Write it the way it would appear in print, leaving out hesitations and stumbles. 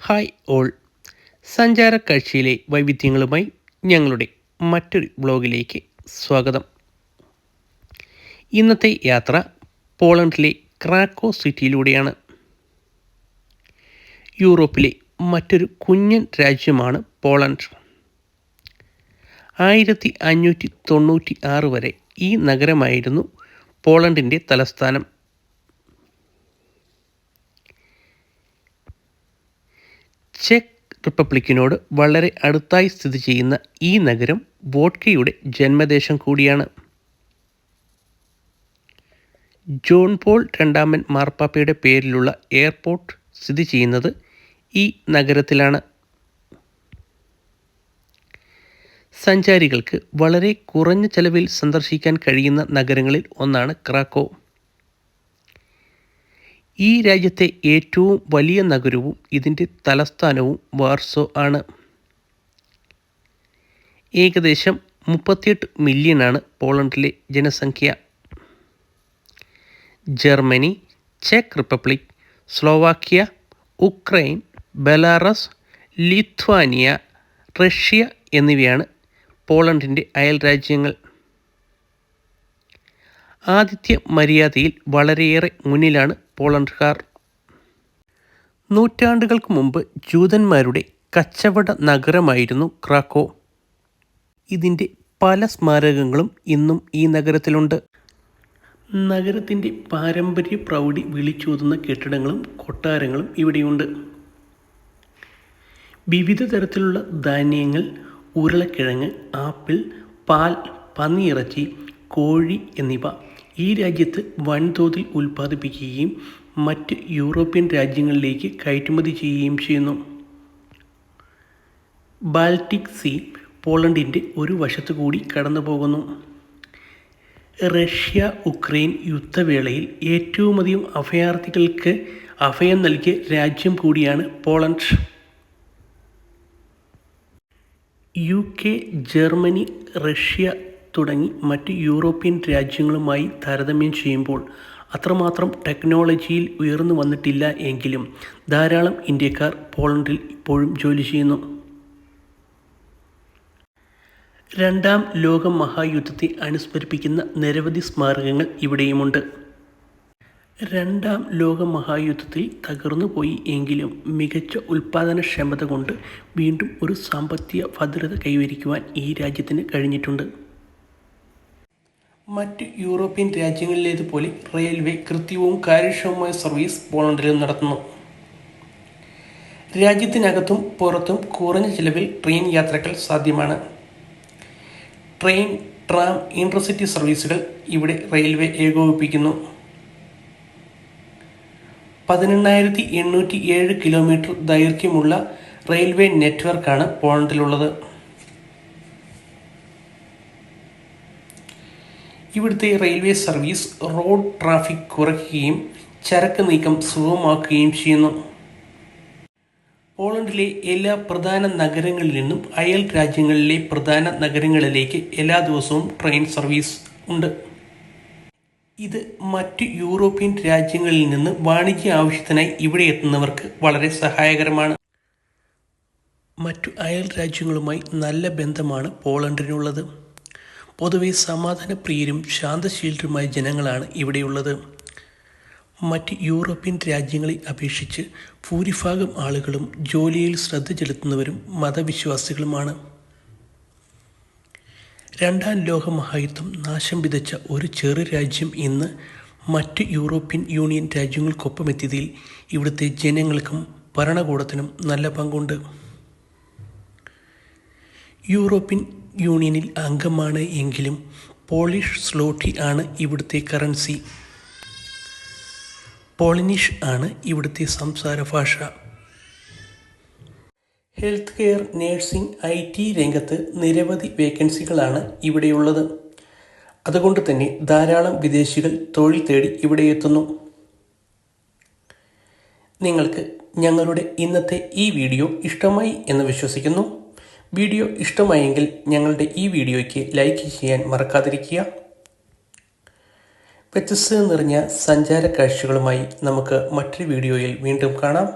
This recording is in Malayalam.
ഹായ് ഓൾ, സഞ്ചാരക്കാഴ്ചയിലെ വൈവിധ്യങ്ങളുമായി ഞങ്ങളുടെ മറ്റൊരു ബ്ലോഗിലേക്ക് സ്വാഗതം. ഇന്നത്തെ യാത്ര പോളണ്ടിലെ ക്രാക്കോ സിറ്റിയിലൂടെയാണ്. യൂറോപ്പിലെ മറ്റൊരു കുഞ്ഞൻ രാജ്യമാണ് പോളണ്ട്. 1596 വരെ ഈ നഗരമായിരുന്നു പോളണ്ടിൻ്റെ തലസ്ഥാനം. ചെക്ക് റിപ്പബ്ലിക്കിനോട് വളരെ അടുത്തായി സ്ഥിതി ചെയ്യുന്ന ഈ നഗരം വോഡ്കയുടെ ജന്മദേശം കൂടിയാണ്. ജോൺ പോൾ രണ്ടാമൻ മാർപ്പാപ്പയുടെ പേരിലുള്ള എയർപോർട്ട് സ്ഥിതി ചെയ്യുന്നത് ഈ നഗരത്തിലാണ്. സഞ്ചാരികൾക്ക് വളരെ കുറഞ്ഞ ചെലവിൽ സന്ദർശിക്കാൻ കഴിയുന്ന നഗരങ്ങളിൽ ഒന്നാണ് ക്രാക്കോ. ഈ രാജ്യത്തെ ഏറ്റവും വലിയ നഗരവും ഇതിൻ്റെ തലസ്ഥാനവും വാർസോ ആണ്. ഏകദേശം 38 മില്യണാണ് പോളണ്ടിലെ ജനസംഖ്യ. Germany, check republic, Slovakia, Ukraine, Belarus, Lithuania, Russia എന്നിവയാണ് പോളണ്ടിൻ്റെ അയൽ രാജ്യങ്ങൾ. ആതിഥ്യ മര്യാദയിൽ വളരെയേറെ മുന്നിലാണ് പോളണ്ടുകാർ. നൂറ്റാണ്ടുകൾക്ക് മുമ്പ് ജൂതന്മാരുടെ കച്ചവട നഗരമായിരുന്നു ക്രാക്കോ. ഇതിൻ്റെ പല സ്മാരകങ്ങളും ഇന്നും ഈ നഗരത്തിലുണ്ട്. നഗരത്തിൻ്റെ പാരമ്പര്യ പ്രൗഢി വിളിച്ചോതുന്ന കെട്ടിടങ്ങളും കൊട്ടാരങ്ങളും ഇവിടെയുണ്ട്. വിവിധ തരത്തിലുള്ള ധാന്യങ്ങൾ, ഉരുളക്കിഴങ്ങ്, ആപ്പിൾ, പാൽ, പന്നിയിറച്ചി, കോഴി എന്നിവ ഈ രാജ്യത്ത് വൻതോതിൽ ഉൽപ്പാദിപ്പിക്കുകയും മറ്റ് യൂറോപ്യൻ രാജ്യങ്ങളിലേക്ക് കയറ്റുമതി ചെയ്യുകയും ചെയ്യുന്നു. ബാൾട്ടിക് സീ പോളണ്ടിൻ്റെ ഒരു വശത്തു കൂടി കടന്നു പോകുന്നു. റഷ്യ ഉക്രൈൻ യുദ്ധവേളയിൽ ഏറ്റവുമധികം അഭയാർത്ഥികൾക്ക് അഭയം നൽകിയ രാജ്യം കൂടിയാണ് പോളണ്ട്. UK, ജർമ്മനി, റഷ്യ തുടങ്ങി മറ്റ് യൂറോപ്യൻ രാജ്യങ്ങളുമായി താരതമ്യം ചെയ്യുമ്പോൾ അത്രമാത്രം ടെക്നോളജിയിൽ ഉയർന്നു വന്നിട്ടില്ല എങ്കിലും ധാരാളം ഇന്ത്യക്കാർ പോളണ്ടിൽ ഇപ്പോഴും ജോലി ചെയ്യുന്നു. രണ്ടാം ലോക മഹായുദ്ധത്തെ അനുസ്മരിപ്പിക്കുന്ന നിരവധി സ്മാരകങ്ങൾ ഇവിടെയുമുണ്ട്. രണ്ടാം ലോക മഹായുദ്ധത്തിൽ തകർന്നുപോയി എങ്കിലും മികച്ച ഉൽപ്പാദനക്ഷമത കൊണ്ട് വീണ്ടും ഒരു സാമ്പത്തിക ഭദ്രത കൈവരിക്കുവാൻ ഈ രാജ്യത്തിന് കഴിഞ്ഞിട്ടുണ്ട്. മറ്റ് യൂറോപ്യൻ രാജ്യങ്ങളിലേതുപോലെ റെയിൽവേ കൃത്യവും കാര്യക്ഷമമായ സർവീസ് പോളണ്ടിലും നടത്തുന്നു. രാജ്യത്തിനകത്തും പുറത്തും കുറഞ്ഞ ചിലവിൽ ട്രെയിൻ യാത്രകൾ സാധ്യമാണ്. ട്രെയിൻ, ട്രാം, ഇൻ്റർസിറ്റി സർവീസുകൾ ഇവിടെ റെയിൽവേ ഏകോപിപ്പിക്കുന്നു. 18,807 കിലോമീറ്റർ ദൈർഘ്യമുള്ള റെയിൽവേ നെറ്റ്വർക്കാണ് പോളണ്ടിലുള്ളത്. ഇവിടുത്തെ റെയിൽവേ സർവീസ് റോഡ് ട്രാഫിക് കുറയ്ക്കുകയും ചരക്ക് നീക്കം സുഗമമാക്കുകയും ചെയ്യുന്നു. പോളണ്ടിലെ എല്ലാ പ്രധാന നഗരങ്ങളിൽ നിന്നും അയൽ രാജ്യങ്ങളിലെ പ്രധാന നഗരങ്ങളിലേക്ക് എല്ലാ ദിവസവും ട്രെയിൻ സർവീസ് ഉണ്ട്. ഇത് മറ്റ് യൂറോപ്യൻ രാജ്യങ്ങളിൽ നിന്ന് വാണിജ്യ ആവശ്യത്തിനായി ഇവിടെ എത്തുന്നവർക്ക് വളരെ സഹായകരമാണ്. മറ്റു അയൽ രാജ്യങ്ങളുമായി നല്ല ബന്ധമാണ് പോളണ്ടിനുള്ളത്. പൊതുവെ സമാധാനപ്രിയരും ശാന്തശീലരുമായ ജനങ്ങളാണ് ഇവിടെയുള്ളത്. മറ്റ് യൂറോപ്യൻ രാജ്യങ്ങളെ അപേക്ഷിച്ച് ഭൂരിഭാഗം ആളുകളും ജോലിയിൽ ശ്രദ്ധ ചെലുത്തുന്നവരും മതവിശ്വാസികളുമാണ്. രണ്ടാം ലോക മഹായുദ്ധം നാശം വിതച്ച ഒരു ചെറു രാജ്യം ഇന്ന് മറ്റ് യൂറോപ്യൻ യൂണിയൻ രാജ്യങ്ങൾക്കൊപ്പമെത്തിയതിൽ ഇവിടുത്തെ ജനങ്ങൾക്കും ഭരണകൂടത്തിനും നല്ല പങ്കുണ്ട്. യൂറോപ്യൻ യൂണിയനിൽ അംഗമാണ് എങ്കിലും പോളിഷ് സ്ലോട്ടി ആണ് ഇവിടുത്തെ കറൻസി. പോളനിഷ് ആണ് ഇവിടുത്തെ സംസാര ഭാഷ. ഹെൽത്ത് കെയർ, നേഴ്സിംഗ്, IT രംഗത്ത് നിരവധി വേക്കൻസികളാണ് ഇവിടെയുള്ളത്. അതുകൊണ്ട് തന്നെ ധാരാളം വിദേശികൾ തൊഴിൽ തേടി ഇവിടെ എത്തുന്നു. നിങ്ങൾക്ക് ഞങ്ങളുടെ ഇന്നത്തെ ഈ വീഡിയോ ഇഷ്ടമായി എന്ന് വിശ്വസിക്കുന്നു. വീഡിയോ ഇഷ്ടമായെങ്കിൽ ഞങ്ങളുടെ ഈ വീഡിയോയ്ക്ക് ലൈക്ക് ചെയ്യാൻ മറക്കാതിരിക്കുക. വ്യത്യസ്തത നിറഞ്ഞ സഞ്ചാര കാഴ്ചകളുമായി നമുക്ക് മറ്റൊരു വീഡിയോയിൽ വീണ്ടും കാണാം.